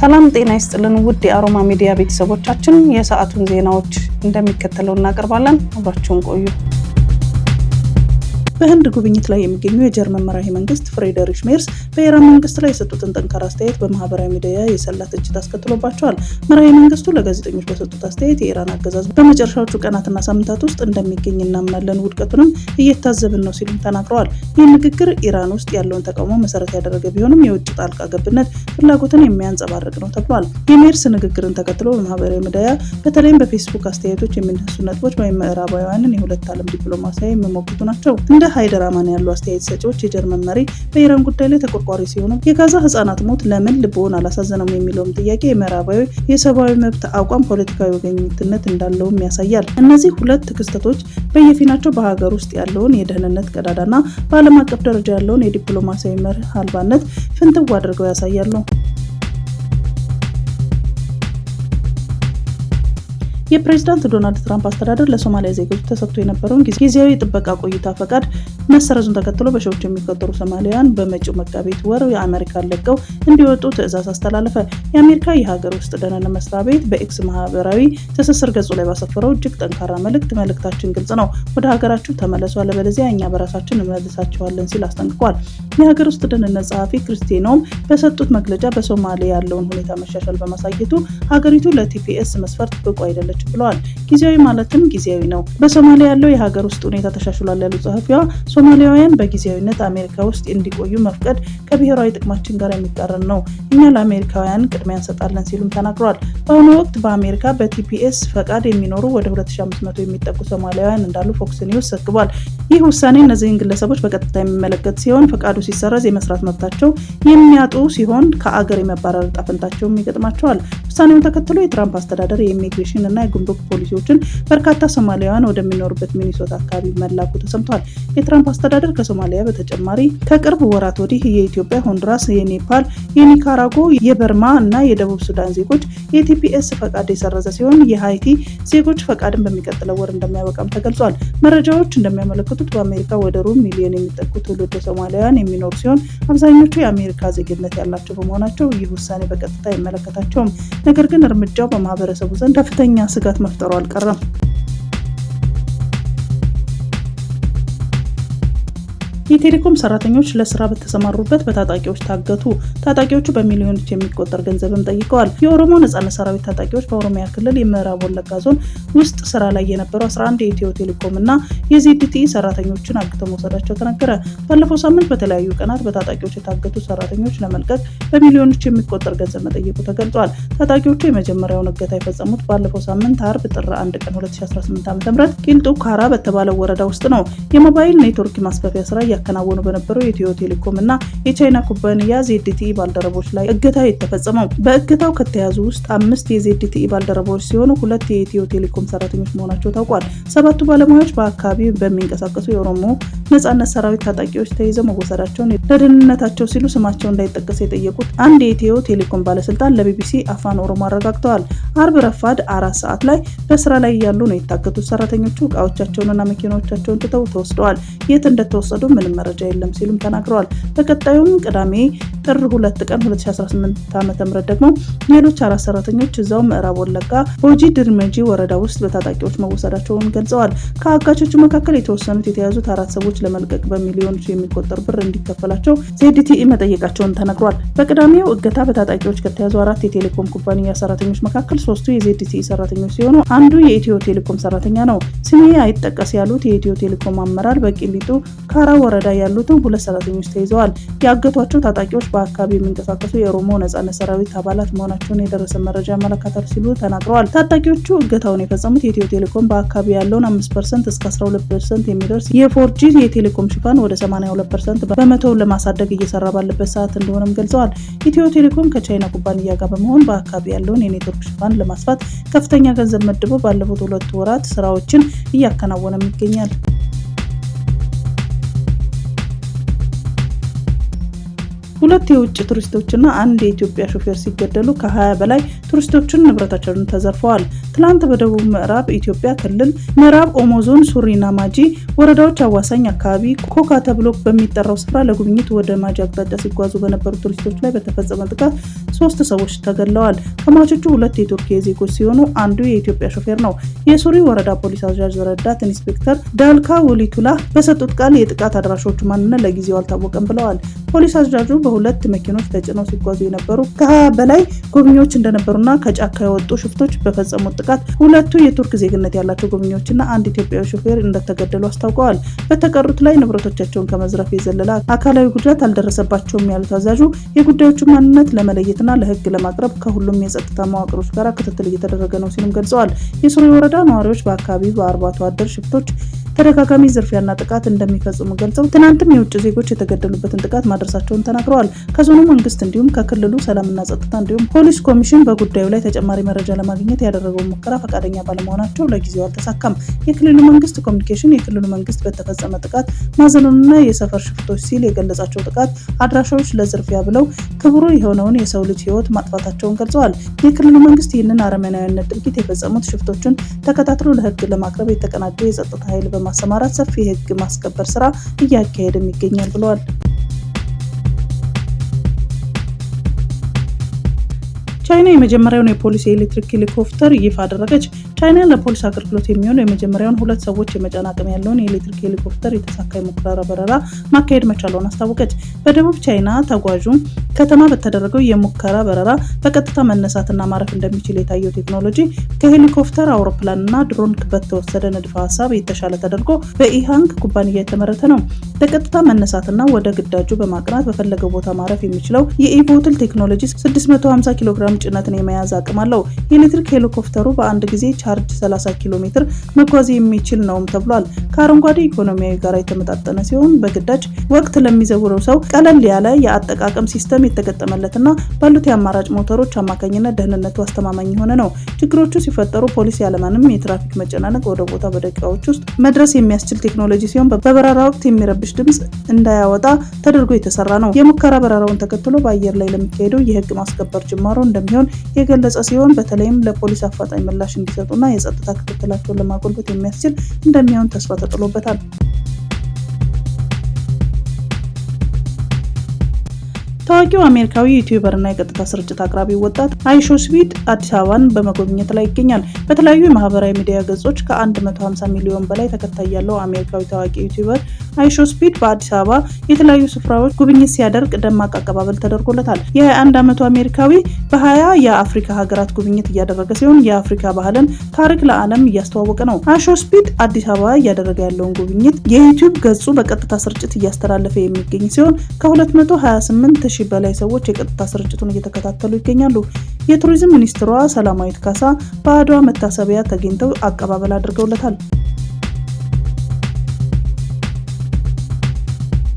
ሰላም ጤና ይስጥልን ውድ የአሮማ ሚዲያ ቤተሰቦቻችን፣ የሰዓቱን ዜናዎች እንደሚከተለው እናቀርባለን። አብራችሁን ቆዩ። በህንድ ጉብኝት ላይ የሚገኙ የጀርመን መራሄ መንግስት ፍሬድሪሽ ሜርስ በኢራን መንግስት ላይ የሰጡትን ጠንካራ አስተያየት በማህበራዊ ሚዲያ የሰላ ትችት አስከትሎባቸዋል። መራሄ መንግስቱ ለጋዜጠኞች በሰጡት አስተያየት የኢራን አገዛዝ በመጨረሻዎቹ ቀናትና ሳምንታት ውስጥ እንደሚገኝ እናምናለን፣ ውድቀቱንም እየታዘብን ነው ሲሉም ተናግረዋል። ይህ ንግግር ኢራን ውስጥ ያለውን ተቃውሞ መሰረት ያደረገ ቢሆንም የውጭ ጣልቃ ገብነት ፍላጎትን የሚያንጸባርቅ ነው ተብሏል። የሜርስ ንግግርን ተከትሎ በማህበራዊ ሚዲያ በተለይም በፌስቡክ አስተያየቶች የሚነሱ ነጥቦች ምዕራባውያንን የሁለት ዓለም ዲፕሎማሲያዊ የሚሞግቱ ናቸው። እንደ ሃይደር አማን ያሉ አስተያየት ሰጪዎች የጀርመን መሪ በኢራን ጉዳይ ላይ ተቆርቋሪ ሲሆኑ የጋዛ ህጻናት ሞት ለምን ልቦን አላሳዘነም የሚለውም ጥያቄ የምዕራባዊ የሰብአዊ መብት አቋም ፖለቲካዊ ወገኝነት እንዳለውም ያሳያል። እነዚህ ሁለት ክስተቶች በየፊናቸው በሀገር ውስጥ ያለውን የደህንነት ቀዳዳና በዓለም አቀፍ ደረጃ ያለውን የዲፕሎማሲያዊ መርህ አልባነት ፍንትው አድርገው ያሳያሉ። የፕሬዝዳንት ዶናልድ ትራምፕ አስተዳደር ለሶማሊያ ዜጎች ተሰጥቶ የነበረውን ጊዜያዊ ጥበቃ ቆይታ ፈቃድ መሰረዙን ተከትሎ በሺዎች የሚቆጠሩ ሶማሊያውያን በመጪው መጋቢት ወር የአሜሪካን ለቀው እንዲወጡ ትዕዛዝ አስተላለፈ። የአሜሪካ የሀገር ውስጥ ደህንነት መስሪያ ቤት በኤክስ ማህበራዊ ትስስር ገጹ ላይ ባሰፈረው እጅግ ጠንካራ መልእክታችን ግልጽ ነው፣ ወደ ሀገራችሁ ተመለሱ፣ አለበለዚያ እኛ በራሳችን እንመልሳችኋለን ሲል አስጠንቅቋል። የሀገር ውስጥ ደህንነት ጸሐፊ ክሪስቲን ኖም በሰጡት መግለጫ በሶማሊያ ያለውን ሁኔታ መሻሻል በማሳየቱ ሀገሪቱ ለቲፒኤስ መስፈርት ብቁ አይደለች ብለዋል። ጊዜያዊ ማለትም ጊዜያዊ ነው። በሶማሊያ ያለው የሀገር ውስጥ ሁኔታ ተሻሽሏል ያሉ ጸሐፊዋ ሶማሊያውያን በጊዜያዊነት አሜሪካ ውስጥ እንዲቆዩ መፍቀድ ከብሔራዊ ጥቅማችን ጋር የሚቃረን ነው፣ እኛ ለአሜሪካውያን ቅድሚያ እንሰጣለን ሲሉም ተናግረዋል። በአሁኑ ወቅት በአሜሪካ በቲፒኤስ ፈቃድ የሚኖሩ ወደ 2500 የሚጠጉ ሶማሊያውያን እንዳሉ ፎክስ ኒውስ ዘግቧል። ይህ ውሳኔ እነዚህን ግለሰቦች በቀጥታ የሚመለከት ሲሆን ፈቃዱ ሲሰረዝ የመስራት መብታቸው የሚያጡ ሲሆን ከአገር የመባረር ዕጣ ፈንታቸውም ይገጥማቸዋል። ውሳኔውን ተከትሎ የትራምፕ አስተዳደር የኢሚግሬሽን እና የጉምሩክ ፖሊሲዎችን በርካታ ሶማሊያውያን ወደሚኖሩበት ሚኒሶታ አካባቢ መላኩ ተሰምቷል። የትራምፕ አስተዳደር ከሶማሊያ በተጨማሪ ከቅርብ ወራት ወዲህ የኢትዮጵያ፣ ሆንዱራስ፣ የኔፓል፣ የኒካራጎ፣ የበርማ እና የደቡብ ሱዳን ዜጎች የቲፒኤስ ፈቃድ የሰረዘ ሲሆን የሃይቲ ዜጎች ፈቃድን በሚቀጥለው ወር እንደሚያበቃም ተገልጿል። መረጃዎች እንደሚያመለክቱት በአሜሪካ ወደ ሩብ ሚሊዮን የሚጠጉ ትውልደ ሶማሊያውያን የሚኖሩ ሲሆን አብዛኞቹ የአሜሪካ ዜግነት ያላቸው በመሆናቸው ይህ ውሳኔ በቀጥታ አይመለከታቸውም። ነገር ግን እርምጃው በማህበረሰቡ ዘንድ ከፍተኛ ስጋት መፍጠሩ አልቀረም። የቴሌኮም ሰራተኞች ለስራ በተሰማሩበት በታጣቂዎች ታገቱ። ታጣቂዎቹ በሚሊዮኖች የሚቆጠር ገንዘብም ጠይቀዋል። የኦሮሞ ነጻነት ሰራዊት ታጣቂዎች በኦሮሚያ ክልል የምዕራብ ወለጋ ዞን ውስጥ ስራ ላይ የነበሩ 11 የኢትዮ ቴሌኮም እና የዜድቲኢ ሰራተኞችን አግተው መውሰዳቸው ተነገረ። ባለፈው ሳምንት በተለያዩ ቀናት በታጣቂዎች የታገቱ ሰራተኞች ለመልቀቅ በሚሊዮኖች የሚቆጠር ገንዘብ መጠየቁ ተገልጿል። ታጣቂዎቹ የመጀመሪያውን እገታ የፈጸሙት ባለፈው ሳምንት አርብ ጥር 1 ቀን 2018 ዓ.ም ቂልጡ ካራ በተባለው ወረዳ ውስጥ ነው። የሞባይል ኔትወርክ ማስፋፊያ ስራ ያከናወኑ በነበረው የኢትዮ ቴሌኮም እና የቻይና ኩባንያ ዜድቲኢ ባልደረቦች ላይ እገታ የተፈጸመው። በእገታው ከተያዙ ውስጥ 5 የዜድቲኢ ባልደረቦች ሲሆኑ 2 የኢትዮ ቴሌኮም ሰራተኞች መሆናቸው ታውቋል። 7ቱ ባለሙያዎች በአካባቢው በሚንቀሳቀሱ የኦሮሞ ነጻነት ሰራዊት ታጣቂዎች ተይዘው መወሰዳቸውን ለደህንነታቸው ሲሉ ስማቸው እንዳይጠቀስ የጠየቁት አንድ የኢትዮ ቴሌኮም ባለስልጣን ለቢቢሲ አፋን ኦሮሞ አረጋግጠዋል። አርብ ረፋድ 4 ሰዓት ላይ በስራ ላይ ያሉ ነው የታገቱት ሰራተኞቹ እቃዎቻቸውንና መኪናዎቻቸውን ትተው ተወስደዋል። የት እንደተወሰዱ ምንም መረጃ የለም ሲሉም ተናግረዋል። በቀጣዩም ቅዳሜ ጥር 2 ቀን 2018 ዓ.ም ደግሞ ሌሎች 4 ሰራተኞች እዛው ምዕራብ ወለጋ ቦጂ ድርመጂ ወረዳ ውስጥ በታጣቂዎች መወሰዳቸውን ገልጸዋል። ከአጋቾቹ መካከል የተወሰኑት የተያዙት 4 ሰዎች ለመልቀቅ በሚሊዮኖች የሚቆጠር ብር እንዲከፈላቸው ዜድቲኢ መጠየቃቸውን ተነግሯል። በቅዳሜው እገታ በታጣቂዎች ከተያዙ 4 የቴሌኮም ኩባንያ ሰራተኞች መካከል 3ቱ የዜድቲኢ ሰራተኞች ሲሆኑ አንዱ የኢትዮ ቴሌኮም ሰራተኛ ነው። ስሜ አይጠቀስ ያሉት የኢትዮ ቴሌኮም አመራር በቂሊጡ ካራ ወረዳ ያሉትን 2 ሰራተኞች ተይዘዋል። ያገቷቸው ታጣቂዎች በአካባቢ የሚንቀሳቀሱ የኦሮሞ ነጻነት ሰራዊት አባላት መሆናቸውን የደረሰ መረጃ ያመለክታል ሲሉ ተናግረዋል። ታጣቂዎቹ እገታውን የፈጸሙት የኢትዮ ቴሌኮም በአካባቢ ያለውን 5% እስከ 12% የሚደርስ የፎርጂ የቴሌኮም ሽፋን ወደ 82% በመቶ ለማሳደግ እየሰራ ባለበት ሰዓት እንደሆነም ገልጸዋል። ኢትዮ ቴሌኮም ከቻይና ኩባንያ ጋር በመሆን በአካባቢ ያለውን የኔትወርክ ሽፋን ለማስፋት ከፍተኛ ገንዘብ መድቦ ባለፉት 2 ወራት ስራዎችን እያከናወነም ይገኛል። 2 የውጭ ቱሪስቶችና አንድ የኢትዮጵያ ሾፌር ሲገደሉ ከ20 በላይ ቱሪስቶችን ንብረታቸውን ተዘርፈዋል። ትላንት በደቡብ ምዕራብ ኢትዮጵያ ክልል ምዕራብ ኦሞ ዞን ሱሪና ማጂ ወረዳዎች አዋሳኝ አካባቢ ኮካ ተብሎ በሚጠራው ስፍራ ለጉብኝት ወደ ማጂ አቅጣጫ ሲጓዙ በነበሩ ቱሪስቶች ላይ በተፈጸመ ጥቃት 3 ሰዎች ተገድለዋል። ከሟቾቹ 2 የቱርክ ዜጎች ሲሆኑ አንዱ የኢትዮጵያ ሾፌር ነው። የሱሪ ወረዳ ፖሊስ አዛዥ ረዳት ኢንስፔክተር ዳልካ ወሊቱላ በሰጡት ቃል የጥቃት አድራሾቹ ማንነት ለጊዜው አልታወቀም ብለዋል። ፖሊስ አዛዡ በ2 መኪኖች ተጭነው ሲጓዙ የነበሩ ከ20 በላይ ጎብኚዎች እንደነበሩና ከጫካ የወጡ ሽፍቶች በፈጸሙት ጥቃት 2 የቱርክ ዜግነት ያላቸው ጎብኚዎችና አንድ ኢትዮጵያዊ ሾፌር እንደተገደሉ አስታውቀዋል። በተቀሩት ላይ ንብረቶቻቸውን ከመዝረፍ የዘለለ አካላዊ ጉዳት አልደረሰባቸውም ያሉት አዛዡ የጉዳዮቹን ማንነት ለመለየትና ለሕግ ለማቅረብ ከሁሉም የጸጥታ መዋቅሮች ጋር ክትትል እየተደረገ ነው ሲሉም ገልጸዋል። የሱሪ ወረዳ ነዋሪዎች በአካባቢው በአርብቶ አደር ሽፍቶች ተደጋጋሚ ዝርፊያና ጥቃት እንደሚፈጽሙ ገልጸው ትናንትም የውጭ ዜጎች የተገደሉበትን ጥቃት ማድረሳቸውን ተናግረዋል። ከዞኑ መንግስት እንዲሁም ከክልሉ ሰላምና ጸጥታ እንዲሁም ፖሊስ ኮሚሽን በጉዳዩ ላይ ተጨማሪ መረጃ ለማግኘት ያደረገው ሙከራ ፈቃደኛ ባለመሆናቸው ለጊዜው አልተሳካም። የክልሉ መንግስት ኮሚኒኬሽን የክልሉ መንግስት በተፈጸመ ጥቃት ማዘኑንና የሰፈር ሽፍቶች ሲል የገለጻቸው ጥቃት አድራሻዎች ለዝርፊያ ብለው ክብሩ የሆነውን የሰው ልጅ ህይወት ማጥፋታቸውን ገልጸዋል። የክልሉ መንግስት ይህንን አረመኔያዊነት ድርጊት የፈጸሙት ሽፍቶችን ተከታትሎ ለህግ ለማቅረብ የተቀናጀ የጸጥታ ኃይል በማሰማራት ሰፊ የህግ ማስከበር ስራ እያካሄደም ይገኛል ብለዋል። ቻይና የመጀመሪያውን የፖሊስ የኤሌክትሪክ ሄሊኮፕተር ይፋ አደረገች። ቻይና ለፖሊስ አገልግሎት የሚሆን የመጀመሪያውን 2 ሰዎች የመጫን አቅም ያለውን የኤሌክትሪክ ሄሊኮፕተር የተሳካ የሙከራ በረራ ማካሄድ መቻሏን አስታወቀች። በደቡብ ቻይና ተጓዡ ከተማ በተደረገው የሙከራ በረራ በቀጥታ መነሳትና ማረፍ እንደሚችል የታየው ቴክኖሎጂ ከሄሊኮፕተር አውሮፕላንና ድሮን በተወሰደ ንድፈ ሀሳብ የተሻለ ተደርጎ በኢሃንግ ኩባንያ የተመረተ ነው። በቀጥታ መነሳትና ወደ ግዳጁ በማቅናት በፈለገው ቦታ ማረፍ የሚችለው የኢቮትል ቴክኖሎጂ 650 ኪሎ ግራም ጭነትን የመያዝ አቅም አለው። የኤሌክትሪክ ሄሊኮፕተሩ በአንድ ጊዜ ቻርጅ 30 ኪሎ ሜትር መጓዝ የሚችል ነውም ተብሏል። ከአረንጓዴ ኢኮኖሚያዊ ጋር የተመጣጠነ ሲሆን በግዳጅ ወቅት ለሚዘውረው ሰው ቀለል ያለ የአጠቃቀም ሲስተም የተገጠመለትና ባሉት የአማራጭ ሞተሮች አማካኝነት ደህንነቱ አስተማማኝ የሆነ ነው። ችግሮቹ ሲፈጠሩ ፖሊስ ያለማንም የትራፊክ መጨናነቅ ወደ ቦታ በደቂቃዎች ውስጥ መድረስ የሚያስችል ቴክኖሎጂ ሲሆን በበረራ ወቅት የሚረብሽ ድምጽ እንዳያወጣ ተደርጎ የተሰራ ነው። የሙከራ በረራውን ተከትሎ በአየር ላይ ለሚካሄደው የህግ ማስከበር ጅማሮ እንደሚሆን የገለጸ ሲሆን በተለይም ለፖሊስ አፋጣኝ ምላሽ እንዲሰጡና የጸጥታ ክትትላቸውን ለማጎልበት የሚያስችል እንደሚሆን ተስፋ ተጥሎበታል። ታዋቂው አሜሪካዊ ዩቲዩበር እና የቀጥታ ስርጭት አቅራቢ ወጣት አይሾስፒድ አዲስ አበባን በመጎብኘት ላይ ይገኛል። በተለያዩ የማህበራዊ ሚዲያ ገጾች ከ150 ሚሊዮን በላይ ተከታይ ያለው አሜሪካዊ ታዋቂ ዩቲዩበር አይሾስፒድ በአዲስ አበባ የተለያዩ ስፍራዎች ጉብኝት ሲያደርግ ደማቅ አቀባበል ተደርጎለታል። የ21 ዓመቱ አሜሪካዊ በ20 የአፍሪካ ሀገራት ጉብኝት እያደረገ ሲሆን የአፍሪካ ባህልን ታሪክ ለዓለም እያስተዋወቀ ነው። አይሾስፒድ አዲስ አበባ እያደረገ ያለውን ጉብኝት የዩቲዩብ ገጹ በቀጥታ ስርጭት እያስተላለፈ የሚገኝ ሲሆን ከ228 ሺህ በላይ ሰዎች የቀጥታ ስርጭቱን እየተከታተሉ ይገኛሉ። የቱሪዝም ሚኒስትሯ ሰላማዊት ካሳ በአድዋ መታሰቢያ ተገኝተው አቀባበል አድርገውለታል።